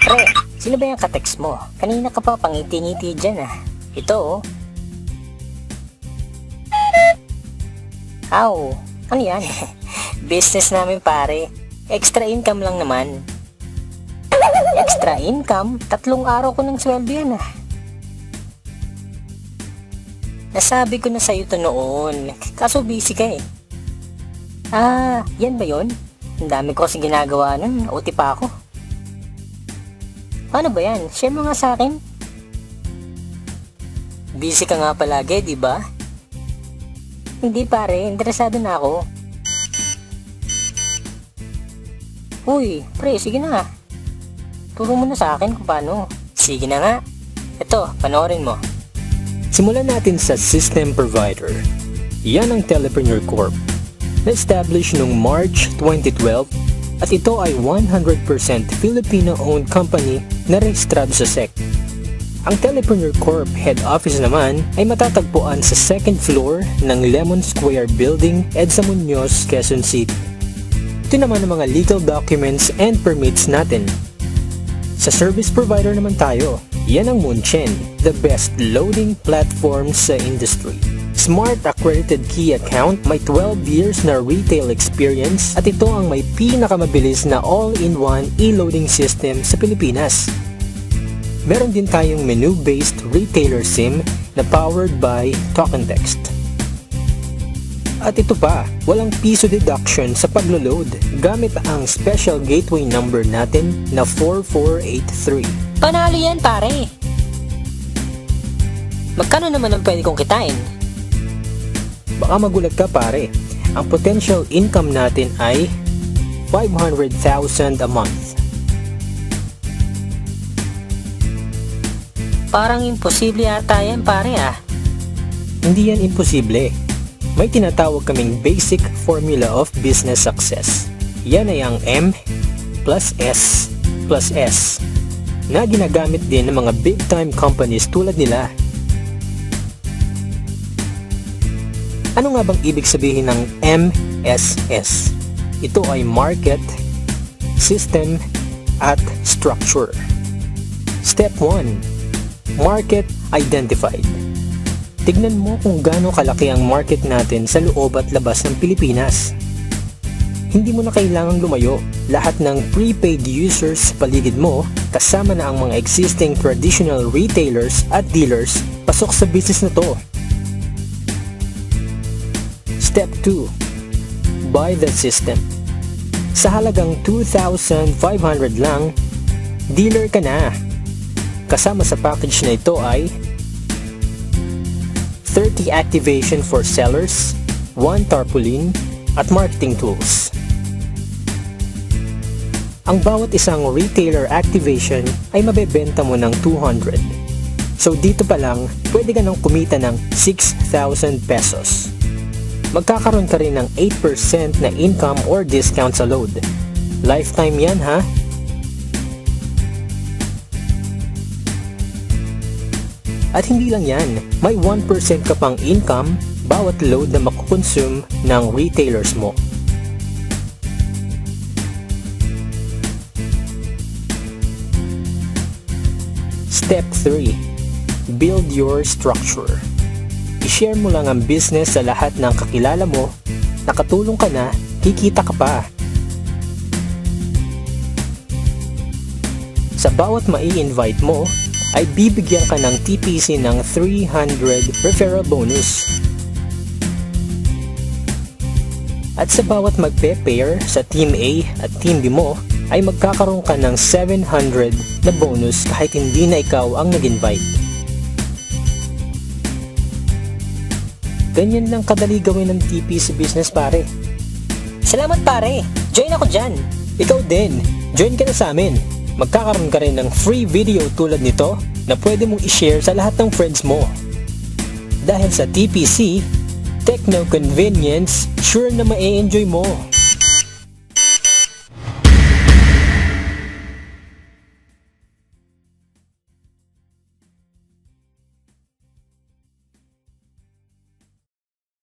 Pre, sino ba yung ka-text mo? Kanina ka pa pangiti-ngiti dyan ah. Ito oh. Aw, ano yan? Business namin pare. Extra income lang naman. Extra income? 3 araw ko ng sweldo yan ah. Nasabi ko na sa'yo to noon. Kaso busy ka eh. Ah, yan ba yun? Ang dami ko kasi ginagawa nun. OT pa ako. Ano ba yan? Share mo nga sa akin. Busy ka nga palagi, di ba? Hindi pare, interesado na ako. Uy, pre, sige na nga. Turo mo na sa akin kung paano. Sige na nga. Ito, panoorin mo. Simulan natin sa system provider. Yan ang Telepreneur Corp. Na-establish noong March 2012 at ito ay 100% Filipino-owned company na rehistrado sa SEC. Ang Telepreneur Corp head office naman ay matatagpuan sa second floor ng Lemon Square Building, EDSA Muñoz, Quezon City. Ito naman ang mga legal documents and permits natin. Sa service provider naman tayo. Yan ang Munchen, the best loading platform sa industry. Smart accredited key account, may 12 years na retail experience at ito ang may pinakamabilis na all-in-one e-loading system sa Pilipinas. Meron din tayong menu-based retailer SIM na powered by Talk and Text. At ito pa, walang piso deduction sa paglo-load gamit ang special gateway number natin na 4483. Panalo yan pare. Magkano naman ang pwede kong kitain? Baka magulat ka pare, ang potential income natin ay 500,000 a month. Parang imposible ata yan pare ah. Hindi yan imposible. May tinatawag kaming basic formula of business success. Yan ay ang M plus S plus S na ginagamit din ng mga big time companies tulad nila. Ano nga bang ibig sabihin ng MSS? Ito ay market, system, at structure. Step 1. Market identified. Tignan mo kung gaano kalaki ang market natin sa loob at labas ng Pilipinas. Hindi mo na kailangang lumayo. Lahat ng prepaid users sa paligid mo, kasama na ang mga existing traditional retailers at dealers, pasok sa business na to. Step 2. Buy the system. Sa halagang 2,500 lang, dealer ka na. Kasama sa package na ito ay 30 activation for sellers, 1 tarpaulin, at marketing tools. Ang bawat isang retailer activation ay mabebenta mo ng 200. So dito pa lang, pwede ka nang kumita ng 6,000 pesos. Magkakaroon ka rin ng 8% na income or discount sa load. Lifetime yan ha? At hindi lang yan, may 1% ka pang income bawat load na makukonsume ng retailers mo. Step 3. Build your structure. I-share mo lang ang business sa lahat ng kakilala mo, nakatulong ka na, kikita ka pa. Sa bawat mai-invite mo, ay bibigyan ka ng TPC ng 300 referral bonus. At sa bawat magpe-pair sa Team A at Team B mo, ay magkakaroon ka ng 700 na bonus kahit hindi na ikaw ang nag-invite. Ganyan lang kadali gawin ng TPC business pare. Salamat pare. Join ako dyan. Ikaw din, join ka na sa amin. Magkakaroon ka rin ng free video tulad nito na pwede mong i-share sa lahat ng friends mo. Dahil sa TPC, techno convenience, sure na ma-enjoy mo.